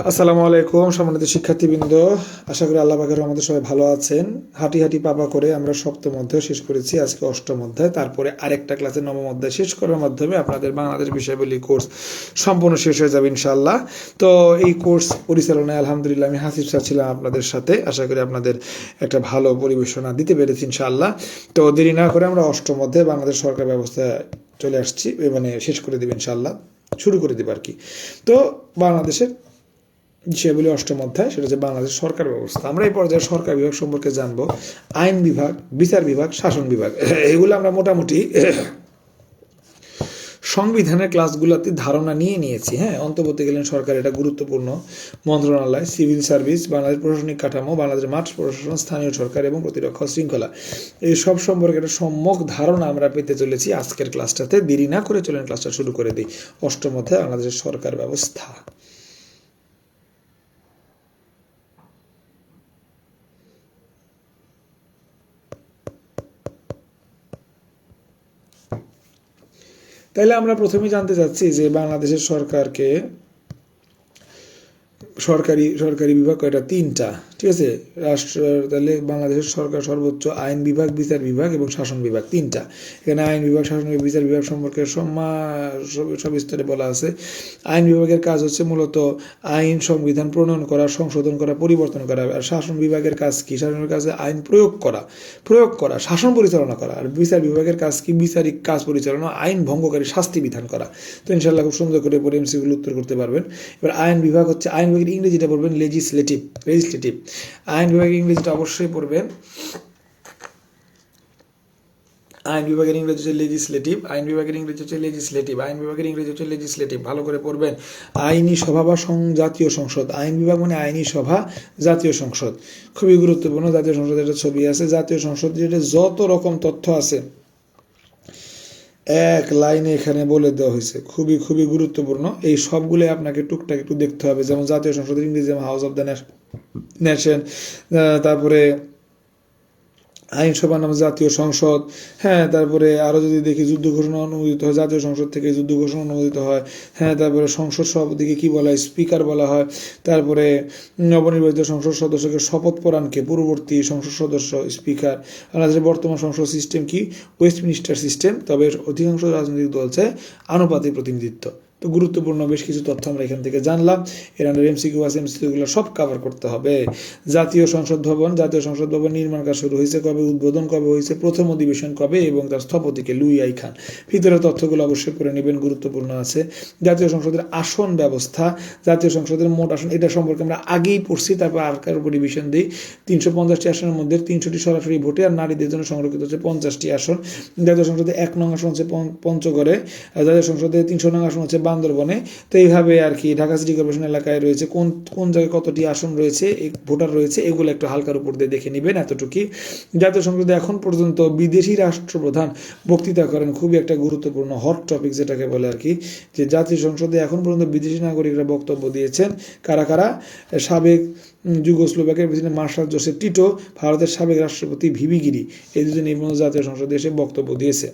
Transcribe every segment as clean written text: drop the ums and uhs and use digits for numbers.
আসসালামু আলাইকুম সম্মানিত শিক্ষার্থীবৃন্দ, আশা করি আল্লাহ পাকের রহমতে সবাই ভালো আছেন। হাঁটি হাঁটি পাপা করে আমরা সপ্তম অধ্যায় শেষ করেছি, আজকে অষ্টম অধ্যায়, তারপরে আরেকটা ক্লাসে নবম অধ্যায় শেষ করার মাধ্যমে আপনাদের বাংলাদেশ বিষয়াবলী কোর্স সম্পূর্ণ শেষ হয়ে যাবে ইনশাআল্লাহ। তো এই কোর্স পরিচালনায় আলহামদুলিল্লাহ আমি হাসিব স্যার ছিলাম আপনাদের সাথে। আশা করি আপনাদের একটা ভালো পরিবেশনা দিতে পেরেছি ইনশাআল্লাহ। তো দেরি না করে আমরা অষ্টম অধ্যায় বাংলাদেশ সরকার ব্যবস্থা চলে আসছি, মানে শেষ করে দেবে ইনশাআল্লাহ, শুরু করে দেবে আর কি। তো বাংলাদেশের বিষয়গুলি অষ্টম অধ্যায়, সেটা হচ্ছে বাংলাদেশ সরকার ব্যবস্থা। আমরা এই পর্যায়ে সরকার বিভাগ সম্পর্কে জানবো, আইন বিভাগ, বিচার বিভাগ, শাসন বিভাগ। এগুলো আমরা মোটামুটি সংবিধানের ক্লাসগুলোতে ধারণা নিয়ে নিয়েছি। হ্যাঁ, অন্তর্বর্তীকালীন সরকার এটা গুরুত্বপূর্ণ মন্ত্রণালয়, সিভিল সার্ভিস, বাংলাদেশ প্রশাসনিক কাঠামো, বাংলাদেশ মাঠ প্রশাসন, স্থানীয় সরকার এবং প্রতিরক্ষা শৃঙ্খলা, এই সব সম্পর্কে একটা সম্যক ধারণা আমরা পেতে চলেছি আজকের ক্লাসটাতে। দেরি না করে চলেন ক্লাসটা শুরু করে দিই। অষ্টম অধ্যায় বাংলাদেশের সরকার ব্যবস্থা। তাইলে আমরা প্রথমেই জানতে চাচ্ছি যে বাংলাদেশের সরকারকে সরকারি বিভাগ কয়টা? তিনটা, ঠিক আছে। তাহলে বাংলাদেশের সরকার সর্বোচ্চ আইন বিভাগ, বিচার বিভাগ এবং শাসন বিভাগ, তিনটা। এখানে আইন বিভাগ, শাসন বিভাগ, বিচার বিভাগ সম্পর্কে সবিস্তারে বলা আছে। আইন বিভাগের কাজ হচ্ছে মূলত আইন সংবিধান প্রণয়ন করা, সংশোধন করা, পরিবর্তন করা। আর শাসন বিভাগের কাজ কি? শাসনের কাজে আইন প্রয়োগ করা, শাসন পরিচালনা করা। আর বিচার বিভাগের কাজ কি? বিচারিক কাজ পরিচালনা, আইন ভঙ্গকারী শাস্তি বিধান করা। তো ইনশাআল্লাহ খুব সুন্দর করে পরে এমসিকিউগুলো উত্তর করতে পারবেন। এবার আইন বিভাগ হচ্ছে, আইন বিভাগের ইংরেজিটা পড়বেন লেজিসলেটিভ। আইন বিভাগের ইংরেজিটা অবশ্যই পড়বেন। আইন বিভাগের ইংরেজি হচ্ছে লেজিসলেটিভ, আইন বিভাগের ইংরেজি হচ্ছে লেজিসলেটিভ, আইন বিভাগের ইংরেজি হচ্ছে লেজিসলেটিভ। ভালো করে পড়বেন। আইনি সভা বা জাতীয় সংসদ, আইন বিভাগ মানে আইনি সভা, জাতীয় সংসদ খুবই গুরুত্বপূর্ণ। জাতীয় সংসদের একটা ছবি আছে। জাতীয় সংসদ যেটা যত রকম তথ্য আছে এক লাইনে এখানে বলে দেওয়া হয়েছে, খুবই খুবই গুরুত্বপূর্ণ। এই সবগুলো আপনাকে টুকটাক একটু দেখতে হবে। যেমন জাতীয় সংসদের ইংরেজি হাউস অফ দ্য নেশন, তারপরে আইনসভার নাম জাতীয় সংসদ। হ্যাঁ, তারপরে আরও যদি দেখি যুদ্ধ ঘোষণা অনুমোদিত হয়, জাতীয় সংসদ থেকে যুদ্ধ ঘোষণা অনুমোদিত হয়। হ্যাঁ, তারপরে সংসদ সভাপতিকে কী বলা হয়? স্পিকার বলা হয়। তারপরে নবনির্বাচিত সংসদ সদস্যকে শপথ পূরণকে পূর্ববর্তী সংসদ সদস্য স্পিকার। বাংলাদেশের বর্তমান সংসদ সিস্টেম কি? Westminster system. তবে অধিকাংশ রাজনৈতিক দল চায় আনুপাতিক প্রতিনিধিত্ব। তো গুরুত্বপূর্ণ বেশ কিছু তথ্য আমরা এখান থেকে জানলাম। এর আন্ডার এমসিকিউ আছে, এমসিকিউগুলো সব কভার করতে হবে। জাতীয় সংসদ ভবন নির্মাণ কাজ শুরু হয়েছে কবে? উদ্বোধন কবে হয়েছে? প্রথম অধিবেশন কবে? এবং তার স্থপতিকে লুই আই খান। ভিতরের তথ্যগুলো অবশ্যই করে নেবেন, গুরুত্বপূর্ণ আছে। জাতীয় সংসদের আসন ব্যবস্থা, জাতীয় সংসদের মোট আসন, এটা সম্পর্কে আমরা আগেই পড়ছি, তারপর আর কার উপর রিভিশন দিই। 350টি আসনের মধ্যে 300টি সরাসরি ভোটে, আর নারীদের জন্য সংরক্ষিত হচ্ছে 50টি আসন। জাতীয় সংসদে 1 নং আসন হচ্ছে পঞ্চগড়ে, জাতীয় সংসদে 300 নং আসন হচ্ছে বান্দরবনে। তো এইভাবে আর কি ঢাকা সিটি কর্পোরেশন এলাকায় রয়েছে কোন কোন জায়গায় কতটি আসন রয়েছে, ভোটার রয়েছে, এগুলো একটু হালকার উপর দিয়ে দেখে নেবেন, এতটুকুই। জাতীয় সংসদে এখন পর্যন্ত বিদেশি রাষ্ট্রপ্রধান বক্তৃতা করেন, খুবই একটা গুরুত্বপূর্ণ হট টপিক যেটাকে বলে আর কি, যে জাতীয় সংসদে এখন পর্যন্ত বিদেশি নাগরিকরা বক্তব্য দিয়েছেন। কারা কারা? সাবেক যুগোস্লোভাকিয়ার প্রেসিডেন্ট মার্শাল জোসেফ টিটো, ভারতের সাবেক রাষ্ট্রপতি ভিভি গিরি, এই দুজন এই পর্যন্ত জাতীয় সংসদে এসে বক্তব্য দিয়েছে।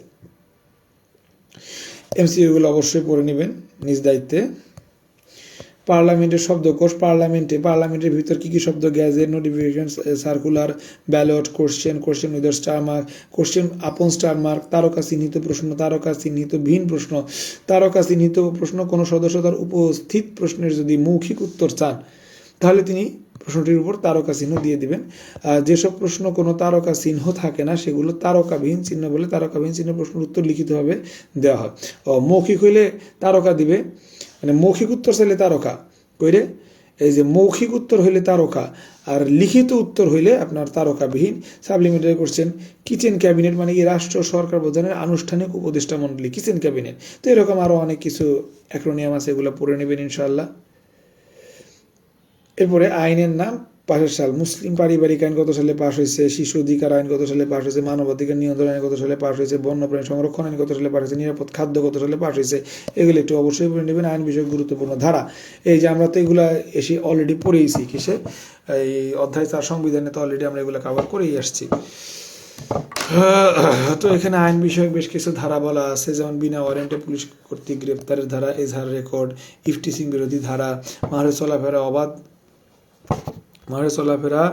এমসিকিউগুলো অবশ্যই পড়ে নেবেন নিজ দায়িত্বে। পার্লামেন্টের শব্দকোষ, পার্লামেন্টের ভিতর কী কী শব্দ? Gadget, notification, circular, ballot, question wither star mark, question আপন স্টার মার্ক, তারকা চিহ্নিত প্রশ্ন, তারকা চিহ্নিত ভিন প্রশ্ন। তারকা চিহ্নিত প্রশ্ন, কোনো সদস্য তার উপস্থিত প্রশ্নের যদি মৌখিক উত্তর চান তাহলে তিনি প্রশ্নটির উপর তারকা চিহ্ন দিয়ে দিবেন। যেসব প্রশ্ন কোনো তারকা চিহ্ন থাকে না সেগুলো তারকাবিহীন চিহ্ন বলে। তারকাবিহীন চিহ্ন প্রশ্নের উত্তর লিখিতভাবে দেওয়া হয়। মৌখিক হইলে তারকা দিবে, মানে মৌখিক উত্তর চাইলে তারকা কইরে, এই যে মৌখিক উত্তর হইলে তারকা, আর লিখিত উত্তর হইলে আপনার তারকাবিহীন। সাপ্লিমেন্টারি কোশ্চেন, কিচেন ক্যাবিনেট মানে কি? রাষ্ট্র সরকার প্রধানের আনুষ্ঠানিক উপদেষ্টা মণ্ডলী, কিচেন ক্যাবিনেট। তো এরকম আরও অনেক কিছু অ্যাক্রোনিয়াম আছে, এগুলো পড়ে নেবেন ইনশাআল্লাহ। এরপরে আইনের নাম, পাশের সাল। মুসলিম পারিবারিক আইন কত সালে পাশ হয়েছে? শিশু অধিকার আইন কত সালে পাশ হয়েছে? মানবাধিকার নিয়ন্ত্রণ আইন কত সালে পাশ হয়েছে? বন্যপ্রাণী সংরক্ষণ আইন কত সালে পাশ হয়েছে? নিরাপদ খাদ্য কত সালে পাশ হয়েছে? এগুলো একটু অবশ্যই পড়ে নেবেন। আইন বিষয়ক গুরুত্বপূর্ণ ধারা, এই যে আমরা তো এগুলো এসে অলরেডি পড়েইছি। কিসে? এই অধ্যায় 4 সংবিধানে তো অলরেডি আমরা এগুলো কভার করেই আসছি। তো এখানে আইন বিষয়ক বেশ কিছু ধারা বলা আছে, যেমন বিনা ওয়ারেন্টে পুলিশ কর্তৃক গ্রেপ্তারের ধারা, এজাহার রেকর্ড, ইফটিসিং বিরোধী ধারা, মাঠে চলাফেরা অবাধ, মাঠে চলাফেরা,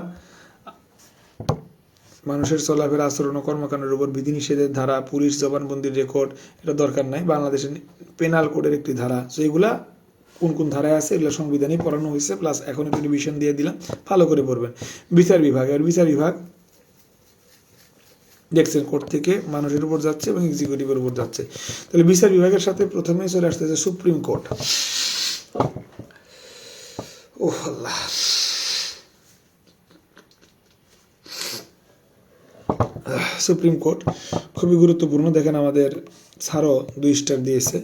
মানুষের চলাফেরা, আচরণ ও কর্মকাণ্ডের উপর বিধিনিষেধের ধারা, পুলিশ জবানবন্দির রেকর্ড, এটা দরকার নাই, বাংলাদেশের পেনাল কোডের একটি ধারা। তো এগুলা কোন কোন ধারায় আছে এগুলো সংবিধানেই পড়ানো হয়েছে, প্লাস এখন একটু রিভিশন দিয়ে দিলাম, ভালো করে পড়বেন। বিচার বিভাগ, আর বিচার বিভাগ দেখছেন কোর্ট থেকে মানুষের উপর যাচ্ছে এবং এক্সিকিউটিভের উপর যাচ্ছে। তাহলে বিচার বিভাগের সাথে প্রথমেই চলে আসতেছে সুপ্রিম কোর্ট। ও আল্লাহ, সুপ্রিম কোর্ট খুবই গুরুত্বপূর্ণ। দেখেন আমাদের স্যারও 2 স্টার দিয়েছে।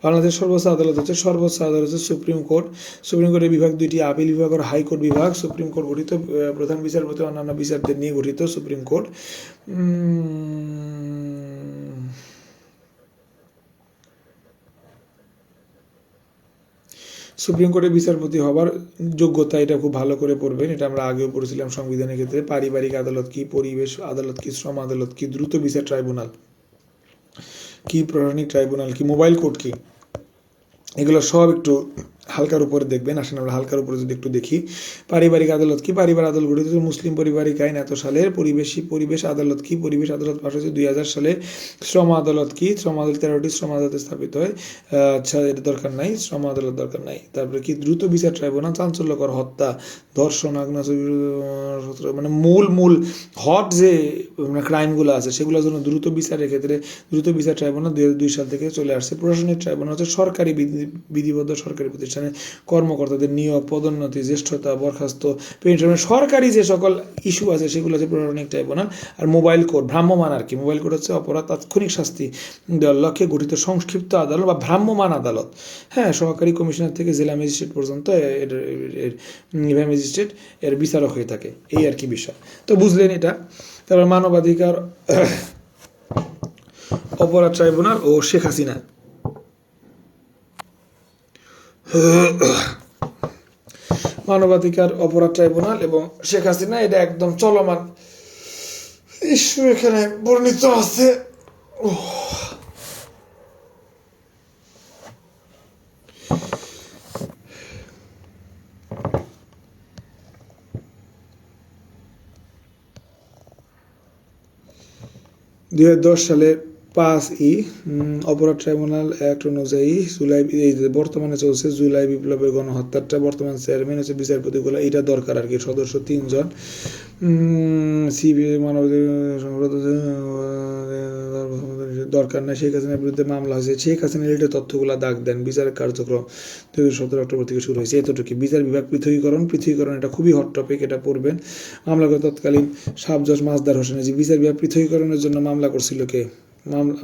বাংলাদেশের সর্বোচ্চ আদালত হচ্ছে সুপ্রিম কোর্ট। সুপ্রিম কোর্টের বিভাগ 2টি, আপিল বিভাগ আর হাইকোর্ট বিভাগ। সুপ্রিম কোর্ট গঠিত প্রধান বিচারপতি অন্যান্য বিচারকদের নিয়ে গঠিত সুপ্রিম কোর্ট। সুপ্রিম কোর্টের বিচারপতি হবার যোগ্যতা, এটা খুব ভালো করে পড়বেন, এটা আমরা আগেও পড়েছিলাম সংবিধানের ক্ষেত্রে। পারিবারিক আদালত কি, পরিবেশ আদালত কি, শ্রম আদালত কি, দ্রুত বিচার ট্রাইব্যুনাল কি, প্রশাসনিক ট্রাইব্যুনাল কি, মোবাইল কোর্ট কি, এগুলো সব একটু হালকার উপরে দেখবেন। আসেন আমরা হালকার উপরে যদি একটু দেখি। পারিবারিক আদালত কি, পারিবার আদালত গঠিত মুসলিম পারিবারিক আইন এত সালের। পরিবেশ আদালত কি, পরিবেশ আদালত পাশ হয়েছে 2000 সালে। শ্রম আদালত কি, শ্রম আদালত 13টি শ্রম আদালতে স্থাপিত হয়। আচ্ছা, এটা দরকার নাই, শ্রম আদালত দরকার নাই। তারপরে কি, দ্রুত বিচার ট্রাইব্যুনাল, চাঞ্চল্যকর হত্যা, ধর্ষণ, মানে মূল হট যে ক্রাইমগুলো আছে সেগুলোর জন্য দ্রুত বিচারের ক্ষেত্রে দ্রুত বিচার ট্রাইব্যুনাল 2002 সাল থেকে চলে আসছে। প্রশাসনিক ট্রাইব্যুনাল হচ্ছে সরকারি বিধিবদ্ধ সরকারি প্রতিষ্ঠানে কর্মকর্তাদের নিয়োগ, পদোন্নতি, জ্যেষ্ঠতা, বরখাস্ত, পেনশন, সরকারি যে সকল ইস্যু আছে সেগুলো হচ্ছে প্রশাসনিক ট্রাইব্যুনাল। আর মোবাইল কোর্ট, ভ্রাম্যমাণ আর কি, মোবাইল কোর্ট হচ্ছে অপরাধ তাৎক্ষণিক শাস্তি দেওয়ার লক্ষ্যে গঠিত সংক্ষিপ্ত আদালত বা ভ্রাম্যমাণ আদালত। হ্যাঁ, সহকারী কমিশনার থেকে জেলা ম্যাজিস্ট্রেট পর্যন্ত ম্যাজিস্ট্রেট এর বিচারক হয়ে থাকে, এই আর কি বিষয়। তো বুঝলেন এটা। তারপর মানবাধিকার অপরাধ ট্রাইব্যুনাল ও শেখ হাসিনা। মানবাধিকার অপরাধ ট্রাইব্যুনাল এবং শেখ হাসিনা, এটা একদম চলমান ইস্যু এখানে বর্ণিত আছে। 2010 সালের 5ই অপরাধ ট্রাইব্যুনাল অ্যাক্ট অনুযায়ী বর্তমানে চলছে জুলাই বিপ্লবের গণহত্যাটা। বর্তমান চেয়ারম্যান হচ্ছে বিচারপতিগুলো, এটা দরকার আর কি, সদস্য 3 জন। সিবিআই দরকার নাই। শেখ হাসিনার বিরুদ্ধে মামলা হয়েছে, শেখ হাসিনা রিলেটেড তথ্যগুলো দাগ দেন। বিচার কার্যক্রম 2017 অক্টোবর থেকে শুরু হয়েছে, এতটুকু। বিচার বিভাগ পৃথকীকরণ এটা খুবই হট টপিক, এটা পড়বেন। মামলা করে তৎকালীন সাব জজ মাজদার হোসেন। যে বিচার বিভাগ পৃথকীকরণের জন্য মামলা করছিল কে,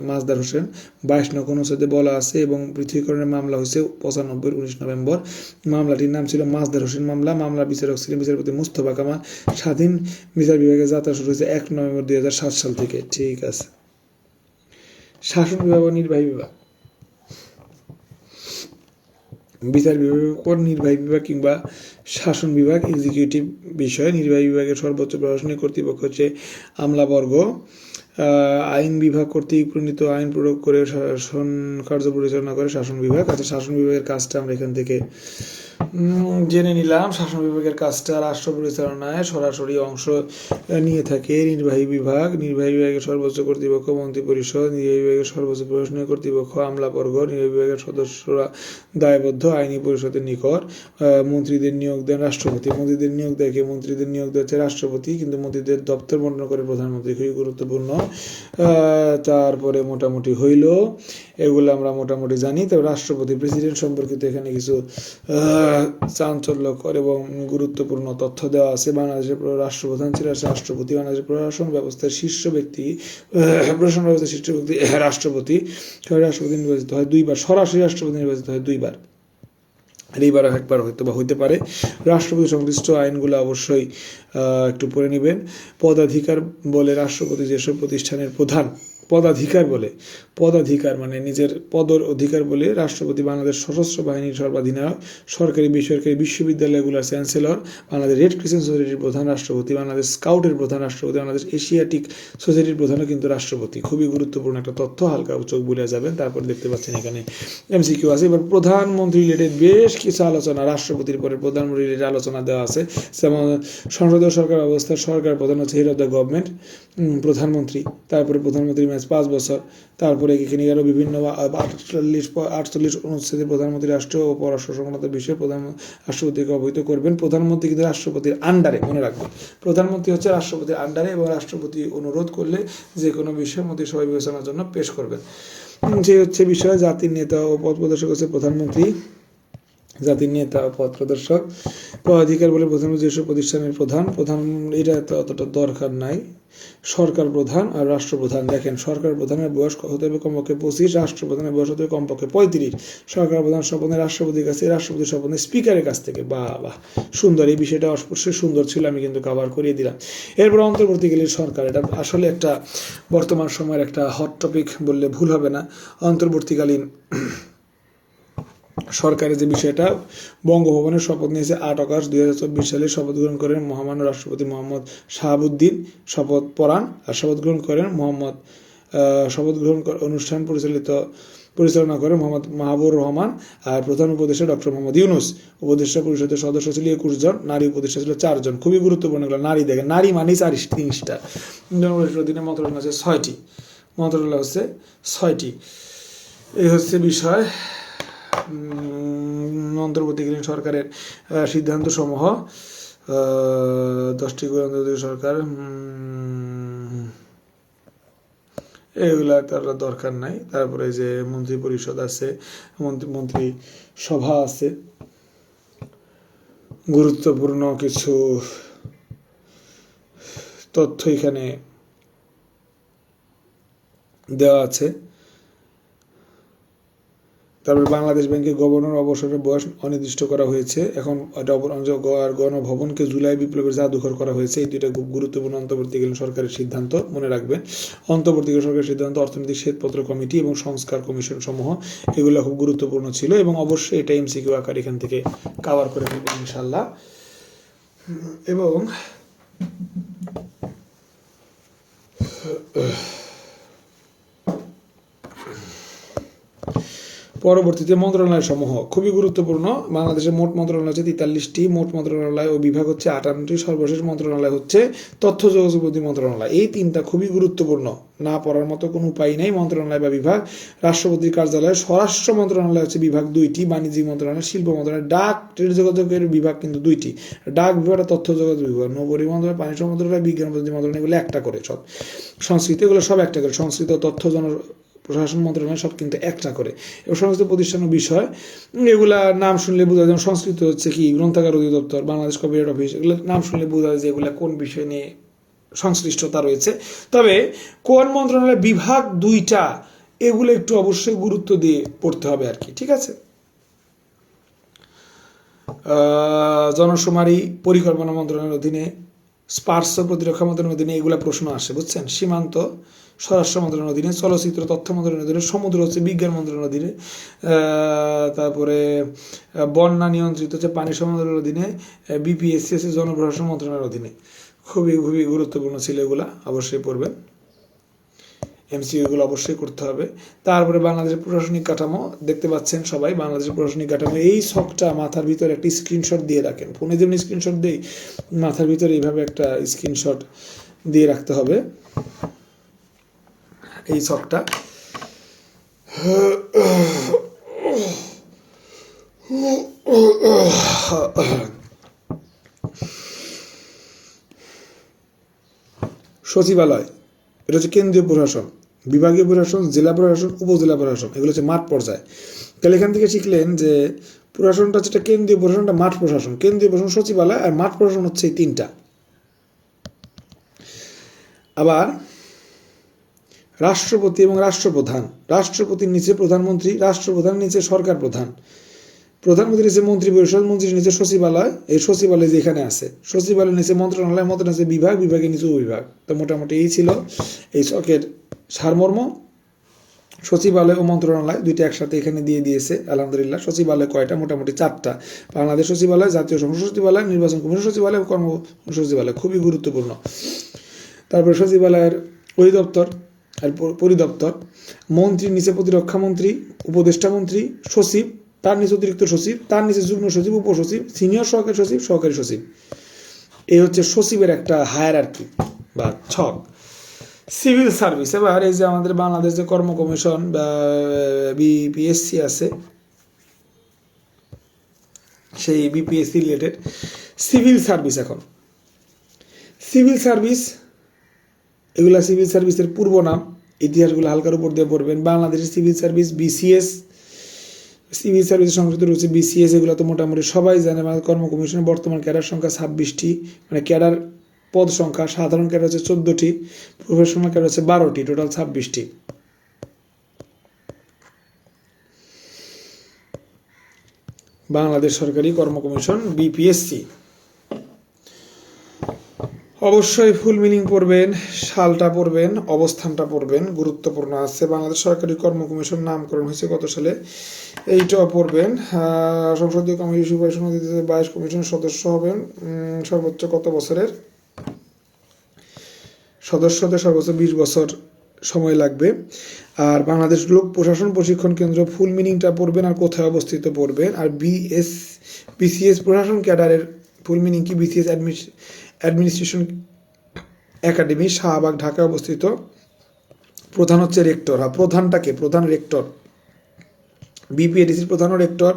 মাজদার হোসেন। 22 নং অনুচ্ছেদে বলা আছে, এবং পৃথকীকরণের মামলা হয়েছে 95 19 নভেম্বর। মামলাটির নাম ছিল মাজদার হোসেন মামলা। মামলার বিচারক ছিলেন বিচারপতি মুস্তফা কামাল। স্বাধীন বিচার বিভাগের যাত্রা শুরু হয়েছে 1 নভেম্বর 2007 সাল থেকে। ঠিক আছে। শাসন বিভাগ ও নির্বাহী বিভাগ, বিচার বিভাগের পর নির্বাহী বিভাগ কিংবা শাসন বিভাগ এক্সিকিউটিভ বিষয়। নির্বাহী বিভাগের সর্বোচ্চ প্রশাসনিক কর্তৃপক্ষ হচ্ছে আমলাবর্গ। আইন বিভাগ কর্তৃক প্রণীত আইন প্রয়োগ করে শাসন কার্য পরিচালনা করে শাসন বিভাগ। আচ্ছা, শাসন বিভাগের কাজটা আমরা এখান থেকে জেনে নিলাম। শাসন বিভাগের কাজটা রাষ্ট্র পরিচালনায় সরাসরি অংশ নিয়ে থাকে নির্বাহী বিভাগ। নির্বাহী বিভাগের সর্বোচ্চ কর্তৃপক্ষ মন্ত্রিপরিষদ। নির্বাহী বিভাগের সর্বোচ্চ প্রশাসনিক কর্তৃপক্ষ আমলাবর্গ। নির্বাহী বিভাগের সদস্যরা দায়বদ্ধ আইনি পরিষদের নিকট। মন্ত্রীদের নিয়োগ দেন রাষ্ট্রপতি। মন্ত্রীদের নিয়োগ দেয় কে, মন্ত্রীদের নিয়োগ দিচ্ছে রাষ্ট্রপতি, কিন্তু মন্ত্রীদের দপ্তর বন্টন করে প্রধানমন্ত্রী, খুবই গুরুত্বপূর্ণ। তারপরে মোটামুটি হইল, এগুলো আমরা মোটামুটি জানি। তবে রাষ্ট্রপতি প্রেসিডেন্ট সম্পর্কিত এখানে কিছু চাঞ্চল্যকর এবং গুরুত্বপূর্ণ তথ্য দেওয়া আছে। বাংলাদেশের রাষ্ট্রপ্রধান ছিল রাষ্ট্রপতি। বাংলাদেশের প্রশাসন ব্যবস্থার শীর্ষ ব্যক্তি রাষ্ট্রপতি। রাষ্ট্রপতি নির্বাচিত হয় 2 বার, সরাসরি রাষ্ট্রপতি নির্বাচিত হয় 2 বার। এইবার একবার হয়তো বা হইতে পারে। রাষ্ট্রপতি সংশ্লিষ্ট আইনগুলো অবশ্যই একটু পড়ে নেবেন। পদাধিকার বলে রাষ্ট্রপতি যেসব প্রতিষ্ঠানের প্রধান পদাধিকার বলে, পদাধিকার মানে নিজের পদর অধিকার বলে রাষ্ট্রপতি বাংলাদেশ সশস্ত্র বাহিনীর সর্বাধিনায়ক, সরকারি বেসরকারি বিশ্ববিদ্যালয়গুলোর চ্যান্সেলর, বাংলাদেশ রেড ক্রিসেন্ট সোসাইটির প্রধান রাষ্ট্রপতি, বাংলাদেশ স্কাউটের প্রধান রাষ্ট্রপতি, বাংলাদেশ এশিয়াটিক সোসাইটির প্রধানও কিন্তু রাষ্ট্রপতি। খুবই গুরুত্বপূর্ণ একটা তথ্য, হালকা চোখ বুলে যাবেন। তারপর দেখতে পাচ্ছেন এখানে এমসিকিউ আছে। এবার প্রধানমন্ত্রী রিলেটেড বেশ কিছু আলোচনা, রাষ্ট্রপতির পরে প্রধানমন্ত্রী রিলেটেড আলোচনা দেওয়া আছে। যেমন সংসদীয় সরকার ব্যবস্থার সরকার প্রধান হচ্ছে হেড অফ দ্য গভর্নমেন্ট, প্রধানমন্ত্রী। তারপরে প্রধানমন্ত্রী ম্যাচ 5 বছর। তারপরে এখানে আরও বিভিন্ন 48 অনুচ্ছেদে প্রধানমন্ত্রী রাষ্ট্র ও পররাষ্ট্র সংক্রান্ত বিষয়ে রাষ্ট্রপতিকে অবহিত করবেন। প্রধানমন্ত্রী কিন্তু রাষ্ট্রপতির আন্ডারে, মনে রাখবেন প্রধানমন্ত্রী হচ্ছে রাষ্ট্রপতির আন্ডারে, এবং রাষ্ট্রপতি অনুরোধ করলে যে কোনো বিষয়ের মধ্যে সবাই বিবেচনার জন্য পেশ করবেন। যে হচ্ছে বিষয়, জাতির নেতা ও পথ প্রদর্শক হচ্ছে প্রধানমন্ত্রী, জাতির নেতা ও পথ প্রদর্শক। পদাধিকার বলে প্রধানমন্ত্রী যেসব প্রতিষ্ঠানের প্রধান, এটা তো অতটা দরকার নাই। সরকার প্রধান আর রাষ্ট্রপ্রধান, দেখেন সরকার প্রধানের বয়স হতে হবে কমপক্ষে 25, রাষ্ট্রপ্রধানের বয়স হতে হবে কমপক্ষে 35। সরকার প্রধান শপথ রাষ্ট্রপতির কাছে, রাষ্ট্রপতির শপথ স্পিকারের কাছ থেকে। বাহ, সুন্দর, এই বিষয়টা অবশ্যই সুন্দর ছিল, আমি কিন্তু কভার করিয়ে দিলাম। এরপর অন্তর্বর্তীকালীন সরকার, এটা আসলে একটা বর্তমান সময়ের একটা হট টপিক বললে ভুল হবে না। অন্তর্বর্তীকালীন সরকারের যে বিষয়টা, বঙ্গভবনের শপথ নিয়েছে 8 অগাস্ট 2024 সালে। শপথ গ্রহণ করেন মহামান্য রাষ্ট্রপতি মোহাম্মদ শাহাবুদ্দিন শপথ পড়ান, আর শপথ গ্রহণ করেন শপথ গ্রহণ অনুষ্ঠান পরিচালনা করেন মোহাম্মদ মাহবুবুর রহমান, আর প্রধান উপদেষ্টা ডক্টর মোহাম্মদ ইউনুস। উপদেষ্টা পরিষদের সদস্য ছিল 21 জন, নারী উপদেষ্টা ছিল 4 জন। খুবই গুরুত্বপূর্ণ এগুলো নারী, দেখেন নারী মানেই 30টা। অধীনে মন্ত্রণালয় হচ্ছে 6টি, মন্ত্রণালয় হচ্ছে 6টি। এই হচ্ছে বিষয় অন্তর্বর্তীকালীন সরকারের সিদ্ধান্ত সমূহ। 10টি অন্তর্বর্তী সরকার, এগুলা তার দরকার নাই। তারপরে যে মন্ত্রী পরিষদ আছে, মন্ত্রী সভা আছে, গুরুত্বপূর্ণ কিছু তথ্য এখানে দেওয়া আছে। তারপরে বাংলাদেশ ব্যাংকের গভর্নর অবসরের বয়স অনির্দিষ্ট করা হয়েছে। এখন গণভবনকে জুলাই বিপ্লবের জাদুঘর করা হয়েছে। এই দুইটা খুব গুরুত্বপূর্ণ অন্তর্বর্তীকালীন সরকারের সিদ্ধান্ত, মনে রাখবেন। অন্তর্বর্তীকালীন সরকারের সিদ্ধান্ত, অর্থনৈতিক শ্বেতপত্র কমিটি এবং সংস্কার কমিশন সমূহ, এগুলো খুব গুরুত্বপূর্ণ ছিল, এবং অবশ্যই এটা এমসিকিউ আকার এখান থেকে কভার করে ফেলবেন ইনশাল্লাহ। এবং পরবর্তীতে মন্ত্রণালয় সমূহ খুবই গুরুত্বপূর্ণ। বাংলাদেশের মোট মন্ত্রণালয় হচ্ছে 43টি, মোট মন্ত্রণালয় ও বিভাগ হচ্ছে 58টি। সর্বশেষ মন্ত্রণালয় হচ্ছে তথ্য যোগাযোগ প্রযুক্তি মন্ত্রণালয়। এই তিনটা খুবই গুরুত্বপূর্ণ, না পড়ার মতো কোনো উপায় নেই। মন্ত্রণালয় বা বিভাগ, রাষ্ট্রপতির কার্যালয়। স্বরাষ্ট্র মন্ত্রণালয় হচ্ছে বিভাগ 2টি, বাণিজ্যিক মন্ত্রণালয়, শিল্প মন্ত্রণালয়। ডাক টেলিযোগাযোগের বিভাগ কিন্তু 2টি, ডাক বিভাগ, তথ্য যোগাযোগ বিভাগ। নৌপরিবহন মন্ত্রণালয়, পানি সম্পদ মন্ত্রণালয়, বিজ্ঞান প্রযুক্তি মন্ত্রণালয়, এগুলো একটা করে সব। সংস্কৃতি, এগুলো সব একটা করে। সংস্কৃত, তথ্য প্রশাসন মন্ত্রণালয় সব কিন্তু একটা করে। এবং সংস্কৃত প্রতিষ্ঠান বিষয়, এগুলা নাম শুনলে বোঝা যায়। যেমন সংস্কৃত হচ্ছে কি গ্রন্থাগার অধিদপ্তর, বাংলাদেশ কপিরাইট অফিস, এগুলো নাম শুনলে বোঝা যায় যে এগুলা কোন বিষয় নিয়ে সংশ্লিষ্টতা রয়েছে। তবে কোন মন্ত্রণালয় বিভাগ 2টা, এগুলো একটু অবশ্যই গুরুত্ব দিয়ে পড়তে হবে আর কি, ঠিক আছে। জনশুমারি পরিকল্পনা মন্ত্রণালয়ের অধীনে, স্পার্শ প্রতিরক্ষা মন্ত্রণালয়ের অধীনে, এগুলা প্রশ্ন আসে, বুঝছেন। সীমান্ত স্বরাষ্ট্র মন্ত্রণালয়ের অধীনে, চলচ্চিত্র তথ্য মন্ত্রণালয়ের অধীনে, সমুদ্র হচ্ছে বিজ্ঞান মন্ত্রণালয়ের অধীনে, তারপরে বন্যা নিয়ন্ত্রিত হচ্ছে পানি মন্ত্রণালয়ের অধীনে, বিপিএসসি হচ্ছে জনপ্রশাসন মন্ত্রণালয়ের অধীনে। খুবই খুবই গুরুত্বপূর্ণ ছিল, এগুলা অবশ্যই পড়বেন। এমসিকিউগুলো অবশ্যই করতে হবে। তারপরে বাংলাদেশের প্রশাসনিক কাঠামো দেখতে পাচ্ছেন সবাই, বাংলাদেশের প্রশাসনিক কাঠামো। এই ছকটা মাথার ভিতরে একটা স্ক্রিনশট দিয়ে রাখেন, ফোনে যেমন স্ক্রিনশট দেই, মাথার ভিতরে এইভাবে একটা স্ক্রিনশট দিয়ে রাখতে হবে এই ছকটা। সচিবালয়, এটা হচ্ছে কেন্দ্রীয় প্রশাসন, বিভাগীয় প্রশাসন, জেলা প্রশাসন, উপজেলা প্রশাসন, এগুলো হচ্ছে মাঠ পর্যায়ে। তাহলে এখান থেকে শিখলেন যে প্রশাসনটা হচ্ছে কেন্দ্রীয় প্রশাসনটা মাঠ প্রশাসন, কেন্দ্রীয় প্রশাসন সচিবালয়, আর মাঠ প্রশাসন হচ্ছে এই 3টা। আবার রাষ্ট্রপতি এবং রাষ্ট্রপ্রধান, রাষ্ট্রপতির নিচে প্রধানমন্ত্রী, রাষ্ট্রপ্রধানের নিচে সরকার প্রধান, প্রধানমন্ত্রীর নিচে মন্ত্রী পরিষদ, মন্ত্রীর নিচে সচিবালয়, এই সচিবালয় যেখানে আছে, সচিবালয়ের নিচে মন্ত্রণালয়, মন্ত্রণালয় নিচে বিভাগ, বিভাগের নিচে উপবিভাগ। তো মোটামুটি এই ছিল এই ছকের সারমর্ম সচিবালয় ও মন্ত্রণালয় দুইটা একসাথে এখানে দিয়ে দিয়েছে আলহামদুলিল্লাহ। সচিবালয় কয়টা? মোটামুটি 4টা। বাংলাদেশ সচিবালয়, জাতীয় সংসদ সচিবালয়, নির্বাচন কমিশন সচিবালয় এবং কর্ম সচিবালয়, খুবই গুরুত্বপূর্ণ। তারপরে সচিবালয়ের অধিদপ্তর আর পরিদপ্তর, মন্ত্রীর নিচে প্রতিরক্ষা মন্ত্রী, উপদেষ্টা মন্ত্রী, সচিব, তার নিচে অতিরিক্ত সচিব, তার নিচে যুগ্ম সচিব, উপসচিব, সিনিয়র সহকারী সচিব, সহকারী সচিব। এই হচ্ছে সচিবের একটা হায়ারার্কি বা ছক। সিভিল সার্ভিস, এবার এই যে আমাদের বাংলাদেশ যে কর্ম কমিশন বা বিপিএসসি আছে, সেই বিপিএসসি রিলেটেড সিভিল সার্ভিস। এখন সিভিল সার্ভিস, এগুলা সিভিল সার্ভিসের পূর্ব নাম, ইতিহাসগুলো হালকার উপর দিয়ে পড়বেন। বাংলাদেশের সিভিল সার্ভিস বিসিএস, সিভিল সার্ভিসের সংস্কৃত রয়েছে বিসিএস, এগুলো তো মোটামুটি সবাই জানে। বাংলাদেশ কর্ম কমিশনের বর্তমান ক্যাডার সংখ্যা 26টি, মানে ক্যাডার পদ সংখ্যা, সাধারণ ক্যাডার হচ্ছে 14টি, প্রফেশনাল ক্যাডার হচ্ছে 12টি, টোটাল 26টি। বাংলাদেশ সরকারি কর্ম কমিশন বিপিএসসি। অবশ্যই ফুল মিনিং পড়বেন, সালটা পড়বেন, অবস্থানটা পড়বেন, গুরুত্বপূর্ণ আছে। বাংলাদেশ সরকারি কর্ম কমিশন নামকরণ হয়েছে কত সালে, এইটাও পড়বেন। সংসদীয় কমিটি সুপারিশ অনুমোদিত 22 কমিশনের সদস্য হবেন। সর্বোচ্চ কত বছরের? সদস্যদের সর্বোচ্চ 20 বছর সময় লাগবে। আর বাংলাদেশ লোক প্রশাসন প্রশিক্ষণ কেন্দ্র ফুল মিনিংটা পড়বেন আর কোথায় অবস্থিত পড়বেন। আর বিসিএস প্রশাসন ক্যাডারের ফুল মিনিং কি? বিসিএস অ্যাডমিনিস্ট্রেশন একাডেমি, শাহবাগ, ঢাকায় অবস্থিত। প্রধান হচ্ছে রেক্টর। হ্যাঁ, প্রধানটাকে? প্রধান রেক্টর। বিপিএডিসির প্রধান রেক্টর,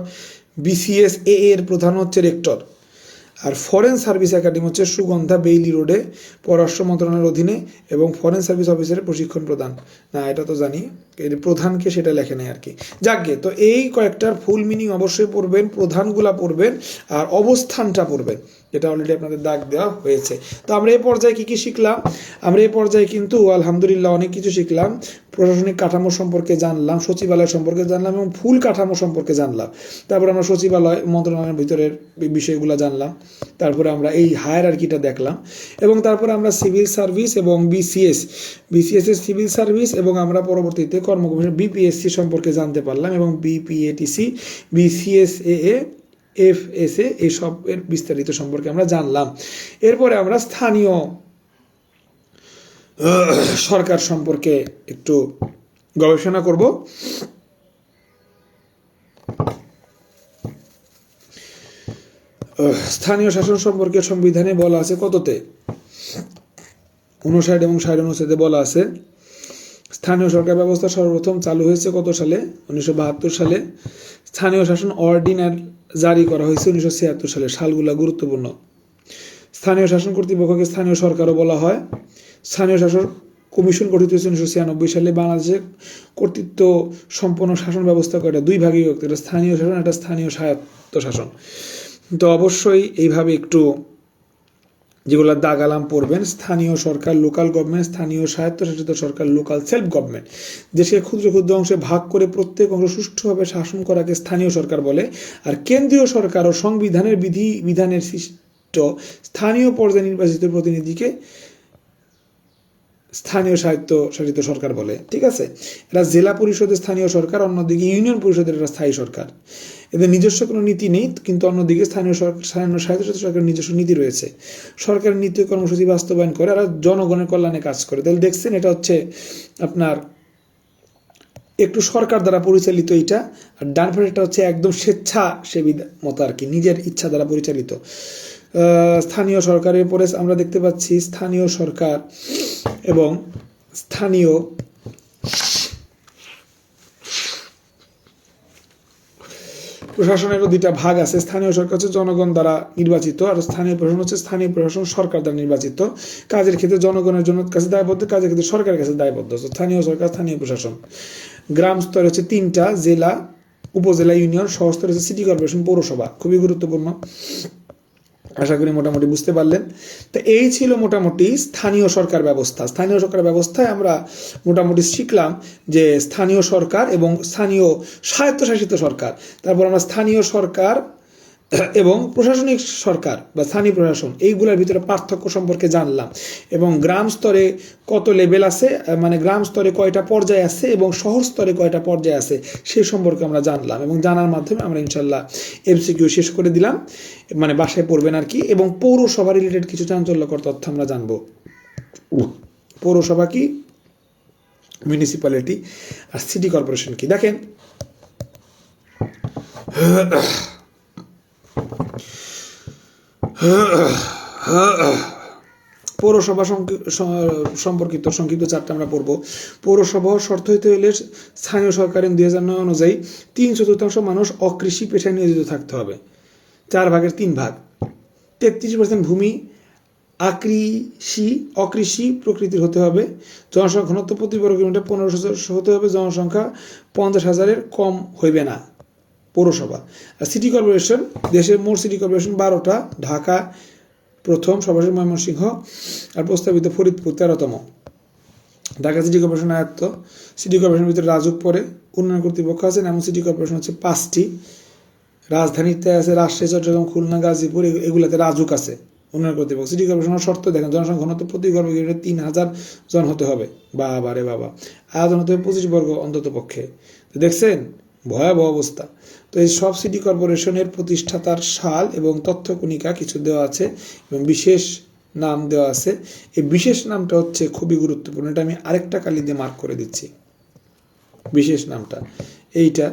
বিসিএস এর প্রধান হচ্ছে রেক্টর। আর ফরেন সার্ভিস একাডেমি হচ্ছে সুগন্ধা, বেইলি রোডে, পররাষ্ট্র মন্ত্রণালয়ের অধীনে, এবং ফরেন সার্ভিস অফিসারের প্রশিক্ষণ প্রদান। না, এটা তো জানি, এর প্রধানকে সেটা লেখে নেই আর কি। যাকগে, তো এই কয়েকটার ফুল মিনিং অবশ্যই পড়বেন, প্রধানগুলা পড়বেন, আর অবস্থানটা পড়বেন, যেটা অলরেডি আপনাদের দাগ দেওয়া হয়েছে। তো আমরা এই পর্যায়ে কী কী শিখলাম? আমরা এই পর্যায়ে কিন্তু আলহামদুলিল্লাহ অনেক কিছু শিখলাম। প্রশাসনিক কাঠামো সম্পর্কে জানলাম, সচিবালয় সম্পর্কে জানলাম, এবং ফুল কাঠামো সম্পর্কে জানলাম। তারপর আমরা সচিবালয় মন্ত্রণালয়ের ভিতরের বিষয়গুলো জানলাম। তারপরে আমরা এই হায়ারার্কিটা দেখলাম, এবং তারপরে আমরা সিভিল সার্ভিস এবং বিসিএস এর সিভিল সার্ভিস, এবং আমরা পরবর্তীতে কর্ম কমিশন বিপিএসসি সম্পর্কে জানতে পারলাম, এবং বিপিএটিসি, বিসিএসএ, এফএসএ, এইসব এর বিস্তারিত সম্পর্কে আমরা জানলাম। এরপরে আমরা স্থানীয় সরকার সম্পর্কে একটু গবেষণা করব। স্থানীয় শাসন সম্পর্কে সংবিধানে বলা আছে কততে? 59 এবং 60 অনুচ্ছেদে বলা আছে স্থানীয় সরকার ব্যবস্থা সর্বপ্রথম চালু হয়েছে কত সালে? 1972 সালে। স্থানীয় শাসন অর্ডিন্যান্স জারি করা হয়েছে 1976 সালে। সালগুলা গুরুত্বপূর্ণ। স্থানীয় শাসন কর্তৃপক্ষকে স্থানীয় সরকারও বলা হয়। স্থানীয় শাসন কমিশন গঠিত হয়েছে 1996 সালে। বাংলাদেশে কর্তৃত্ব সম্পন্ন শাসন ব্যবস্থা কয়টা? 2 ভাগে বিভক্ত, একটা স্থানীয় শাসন, একটা স্থানীয় স্বায়ত্ত শাসন। তো অবশ্যই এইভাবে একটু যেগুলো দাগালাম পড়বেন। স্থানীয় সরকার, লোকাল গভর্নমেন্ট; স্থানীয় স্বায়ত্তশাসিত সরকার, লোকাল সেলফ গভর্নমেন্ট। দেশকে ক্ষুদ্র ক্ষুদ্র অংশে ভাগ করে প্রত্যেক অংশ সুষ্ঠুভাবে শাসন করাকে স্থানীয় সরকার বলে। আর কেন্দ্রীয় সরকার ও সংবিধানের বিধানের সৃষ্ট স্থানীয় পর্যায়ে নির্বাচিত প্রতিনিধিকে স্থানীয় স্বায়ত্তশাসিত সরকার বলে। ঠিক আছে, এরা জেলা পরিষদের স্থানীয় সরকার, অন্যদিকে ইউনিয়ন পরিষদের এরা স্থায়ী সরকার। এদের নিজস্ব কোনো নীতি নেই, কিন্তু অন্যদিকে স্থানীয় স্বায়ত্তশাসিত সরকারের নিজস্ব নীতি রয়েছে। সরকারের নীতি কর্মসূচি বাস্তবায়ন করে, আর জনগণের কল্যাণে কাজ করে। তাহলে দেখছেন, এটা হচ্ছে আপনার একটু সরকার দ্বারা পরিচালিত এইটা, আর ডান পাশেরটা হচ্ছে একদম স্বেচ্ছাসেবী মতো আর কি, নিজের ইচ্ছা দ্বারা পরিচালিত। স্থানীয় সরকারের পরে আমরা দেখতে পাচ্ছি স্থানীয় সরকার এবং স্থানীয় প্রশাসনেরও 2টা ভাগ আছে। স্থানীয় সরকার হচ্ছে জনগণ দ্বারা নির্বাচিত, আর স্থানীয় প্রশাসন হচ্ছে স্থানীয় প্রশাসন সরকার দ্বারা নির্বাচিত। কাজের ক্ষেত্রে জনগণের জন্য কাছে দায়বদ্ধ, কাজের ক্ষেত্রে সরকারের কাছে দায়বদ্ধ। স্থানীয় সরকার, স্থানীয় প্রশাসন। গ্রাম স্তরে হচ্ছে 3টা, জেলা, উপজেলা, ইউনিয়ন। শহর স্তরে হচ্ছে সিটি কর্পোরেশন, পৌরসভা। খুবই গুরুত্বপূর্ণ, আশা করি মোটামুটি বুঝতে পারলেন। তো এই ছিল মোটামুটি স্থানীয় সরকার ব্যবস্থা। স্থানীয় সরকার ব্যবস্থায় আমরা মোটামুটি শিখলাম যে স্থানীয় সরকার এবং স্থানীয় স্বায়ত্তশাসিত সরকার। তারপর আমরা স্থানীয় সরকার এবং প্রশাসনিক সরকার বা স্থানীয় প্রশাসন এইগুলোর ভিতরে পার্থক্য সম্পর্কে জানলাম এবং গ্রাম স্তরে কত লেভেল আছে, মানে গ্রাম স্তরে কয়টা পর্যায়ে আছে এবং শহর স্তরে কয়টা পর্যায়ে আছে সেই সম্পর্কে আমরা জানলাম এবং জানার মাধ্যমে আমরা ইনশাল্লাহ এমসিকিউ শেষ করে দিলাম, মানে বাসায় পড়বেন আর কি। এবং পৌরসভা রিলেটেড কিছু চাঞ্চল্যকর তথ্য আমরা জানবো। পৌরসভা কি, মিউনিসিপ্যালিটি, আর সিটি কর্পোরেশন কি। দেখেন পৌরসভা সম্পর্কিত সংক্ষিপ্ত চারটা আমরা পড়ব। পৌরসভা শর্ত হইতে হলে স্থানীয় সরকারের 2009 অনুযায়ী 3/4 মানুষ অকৃষি পেশায় নিয়োজিত থাকতে হবে, 4/3 33% ভূমি অকৃষি প্রকৃতির হতে হবে, জনসংখ্যা ঘনত্ব প্রতি বর্গ কিলোমিটার 1500 হতে হবে, জনসংখ্যা 50,000-এর কম হইবে না। পৌরসভা। আর সিটি কর্পোরেশন, দেশের মোট সিটি কর্পোরেশন 12টা, ঢাকা প্রথম, সর্বশেষ ময়মনসিংহ, আর প্রস্তাবিত ফরিদপুর 13তম। ঢাকা সিটি কর্পোরেশন আয়ত্ত। সিটি কর্পোরেশনের ভিতরে রাজুক পড়ে, উন্নয়ন কর্তৃপক্ষ আছে, এমন সিটি কর্পোরেশন হচ্ছে 5টি। রাজধানীতে আছে রাজশাহী, চট্টগ্রাম, খুলনা, গাজীপুর, এগুলাতে রাজুক আছে উন্নয়ন কর্তৃপক্ষ। সিটি কর্পোরেশনের শর্ত দেখেন, জনসংখ্যা ঘনত্ব প্রতি বর্গ কিলোমিটার 3000 জন হতে হবে। বাবা রে বাবা, আয়তন হতে হবে 25 বর্গ অন্তত পক্ষে। দেখছেন ভয়াবহ অবস্থা। তো এই সব সিটি কর্পোরেশনের প্রতিষ্ঠাতার সাল এবং তথ্য কণিকা কিছু দেওয়া আছে এবং বিশেষ নাম দেওয়া আছে। এই বিশেষ নামটা হচ্ছে খুবই গুরুত্বপূর্ণ, এটা আমি আরেকটা কালি দিয়ে মার্ক করে দিচ্ছি। বিশেষ নামটা এইটা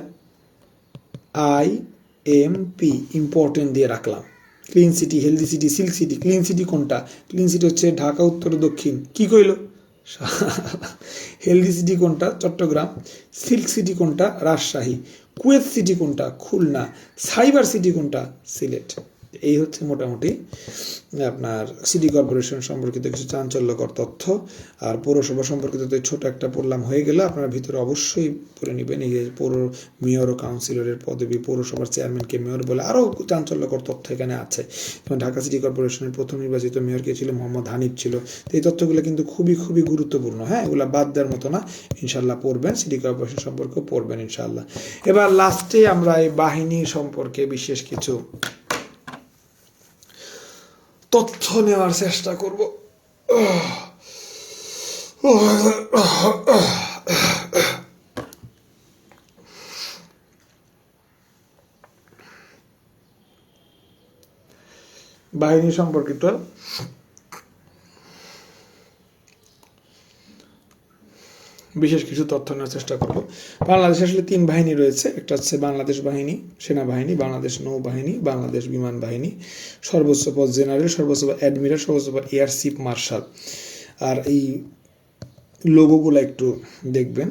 IMP ইম্পর্টেন্ট দিয়ে রাখলাম। Clean city, healthy city, silk city. Clean city কোনটা? ক্লিন সিটি হচ্ছে ঢাকা উত্তর দক্ষিণ। কি কইল? হেলদি সিটি কোনটা? চট্টগ্রাম। সিল্ক সিটি কোনটা? রাজশাহী। কুয়েত সিটি কোনটা? খুলনা। সাইবার সিটি কোনটা? সিলেট। এই হচ্ছে মোটামুটি আপনার সিটি কর্পোরেশন সম্পর্কিত কিছু চাঞ্চল্যকর তথ্য। আর পৌরসভা সম্পর্কিত তো ছোট একটা পড়লাম, হয়ে গেল। আপনারা ভিতরে অবশ্যই পড়ে নেবেন এই যে পৌর মেয়র ও কাউন্সিলরের পদবি, পৌরসভার চেয়ারম্যানকে মেয়র বলে, আরও চাঞ্চল্যকর তথ্য এখানে আছে। যেমন ঢাকা সিটি কর্পোরেশনের প্রথম নির্বাচিত মেয়র কে ছিল? মোহাম্মদ হানিফ ছিল। তো এই তথ্যগুলো কিন্তু খুবই খুবই গুরুত্বপূর্ণ। হ্যাঁ, এগুলো বাদ দেওয়ার মতো না। ইনশাল্লাহ পড়বেন, সিটি কর্পোরেশন সম্পর্কেও পড়বেন ইনশাল্লাহ। এবার লাস্টে আমরা এই বাহিনী সম্পর্কে বিশেষ কিছু তথ্য নেওয়ার চেষ্টা করব। বাহিনী সম্পর্কিত বিশেষ কিছু তথ্য নেওয়ার চেষ্টা করব। বাংলাদেশে আসলে 3 বাহিনী রয়েছে। একটা হচ্ছে বাংলাদেশ বাহিনী, সেনাবাহিনী, বাংলাদেশ নৌবাহিনী, বাংলাদেশ বিমান বাহিনী। সর্বোচ্চ পদ জেনারেল, সর্বোচ্চ পদ অ্যাডমিরাল, সর্বোচ্চ পদ এয়ার চিফ মার্শাল। আর এই লোগোগুলো একটু দেখবেন।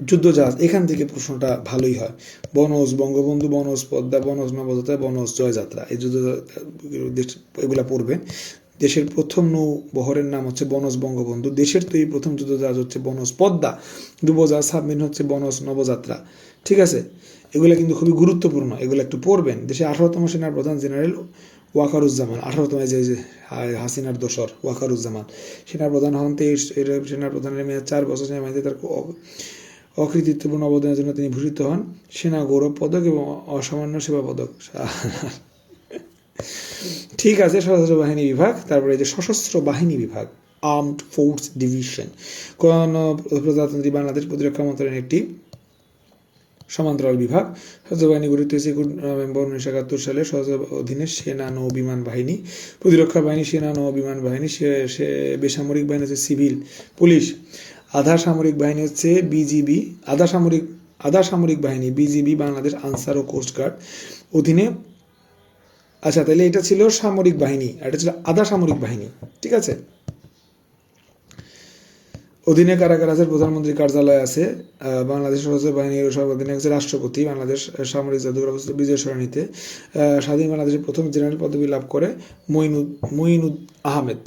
যুদ্ধজাহাজ, এখান থেকে প্রশ্নটা ভালোই হয়। বনজ বঙ্গবন্ধু, বনজ পদ্মা, বনজ নবযাত্রা, বনজ জয়যাত্রা, এই এগুলা পড়বেন। দেশের প্রথম নৌবহরের নাম হচ্ছে বনজ বঙ্গবন্ধু। দেশের তৈরি প্রথম যুদ্ধজাহাজ হচ্ছে বনজ পদ্মা। ডুবোজাহাজ সাবমেরিন হচ্ছে বনজ নবযাত্রা। ঠিক আছে, এগুলো কিন্তু খুবই গুরুত্বপূর্ণ, এগুলো একটু পড়বেন। দেশে 18তম সেনার প্রধান জেনারেল ওয়াকারুজ্জামান। 18তম যে হাসিনার দোসর ওয়াকারুজ্জামান সেনাপ্রধান হন। সেনাপ্রধানের মেয়াদ 4 বছর। সেনাবাহিনীতে তার অকৃতিত্বপূর্ণ অবদানের জন্য তিনি ভূষিত হন সেনা গৌরব পদক এবং অসামান্য সেবা পদক। ঠিক আছে, সশস্ত্র বাহিনী বিভাগ। তারপরে এই যে সশস্ত্র বাহিনী বিভাগ, আর্মড ফোর্স ডিভিশন, প্রজাতন্ত্রী বাংলাদেশ প্রতিরক্ষা মন্ত্রণালয়ের একটি সমান্তরাল বিভাগ। সশস্ত্র বাহিনী গঠিত হয়েছে নভেম্বর 1971 সালে। সশস্ত্র অধীনে সেনা, নৌ, বিমান বাহিনী। প্রতিরক্ষা বাহিনী, সেনা, নৌ, বিমান বাহিনী। বেসামরিক বাহিনী হচ্ছে সিভিল, পুলিশ। আধা সামরিক বাহিনী হচ্ছে বিজিবি। আধা সামরিক বাহিনী বিজিবি, বাংলাদেশ আনসার ও কোস্টগার্ড অধীনে। আচ্ছা, তাহলে এটা ছিল সামরিক বাহিনী, এটা ছিল আধা সামরিক বাহিনী। ঠিক আছে, অধীনে কারা কারা আছে? প্রধানমন্ত্রী কার্যালয় আছে। বাংলাদেশ সশস্ত্র বাহিনীর অধীনে আছে রাষ্ট্রপতি। বাংলাদেশ সামরিক জাদুঘর অবস্থিত বিজয় সরণিতে। স্বাধীন বাংলাদেশের প্রথম জেনারেল পদবি লাভ করে মঈন আহমেদ।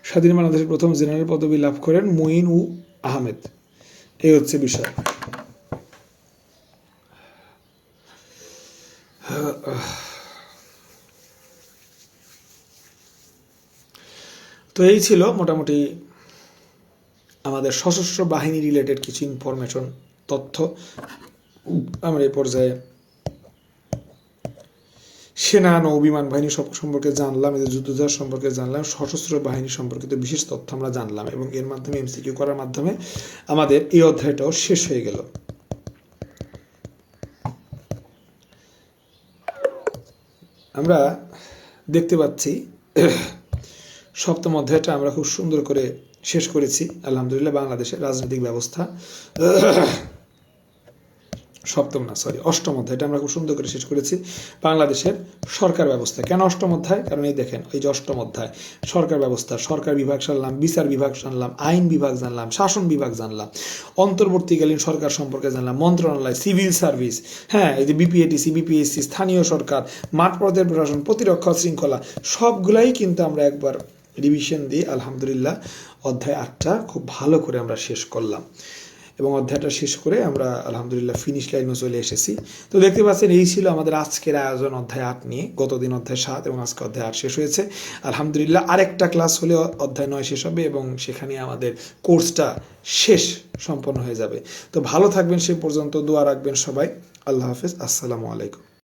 স্বাধীন বাংলাদেশের প্রথম জেনারেল পদবি লাভ করেন মঈন আহমেদ। এই হচ্ছে বিষয়। তো এই ছিল মোটামুটি আমাদের সশস্ত্র বাহিনী রিলেটেড কিছু ইনফরমেশন, তথ্য আমরা এই পর্যায়ে সেনা নৌ বিমান বাহিনী সম্পর্কে জানলাম, এদের যুদ্ধজাহাজ সম্পর্কে জানলাম, সশস্ত্র বাহিনী সম্পর্কিত বিশেষ তথ্য আমরা জানলাম, এবং এর মাধ্যমে এমসিকিউ করার মাধ্যমে আমাদের এই অধ্যায়টাও শেষ হয়ে গেল। আমরা দেখতে পাচ্ছি সপ্তম অধ্যায়টা আমরা খুব সুন্দর করে শেষ করেছি আলহামদুলিল্লাহ। বাংলাদেশের রাজনৈতিক ব্যবস্থা, অষ্টম অধ্যায়টা আমরা খুব সুন্দর করে শেষ করেছি। বাংলাদেশের সরকার ব্যবস্থা। কেন অষ্টম অধ্যায়? কারণ এই দেখেন, এই যে অষ্টম অধ্যায় সরকার ব্যবস্থা, সরকার বিভাগ জানলাম, বিচার বিভাগ জানলাম, আইন বিভাগ জানলাম, শাসন বিভাগ জানলাম, অন্তর্বর্তীকালীন সরকার সম্পর্কে জানলাম, মন্ত্রণালয়, সিভিল সার্ভিস, হ্যাঁ এই যে বিপিএটিসি, বিপিএসসি, স্থানীয় সরকার, মাঠ পর্যায়ের প্রশাসন, প্রতিরক্ষা শৃঙ্খলা, সবগুলাই কিন্তু আমরা একবার রিভিশন দিয়ে আলহামদুলিল্লাহ অধ্যায় 8টা খুব ভালো করে আমরা শেষ করলাম, এবং অধ্যায়টা শেষ করে আমরা আলহামদুলিল্লাহ ফিনিশ লাইনে চলে এসেছি। তো দেখতে পাচ্ছেন এই ছিল আমাদের আজকের আয়োজন অধ্যায় 8 নিয়ে। গতদিন অধ্যায় 7 এবং আজকে অধ্যায় 8 শেষ হয়েছে আলহামদুলিল্লাহ। আরেকটা ক্লাস হলে অধ্যায় 9 শেষ হবে এবং সেখানে আমাদের কোর্সটা সম্পন্ন হয়ে যাবে। তো ভালো থাকবেন, সে পর্যন্ত দোয়া রাখবেন সবাই। আল্লাহ হাফেজ, আসসালামু আলাইকুম।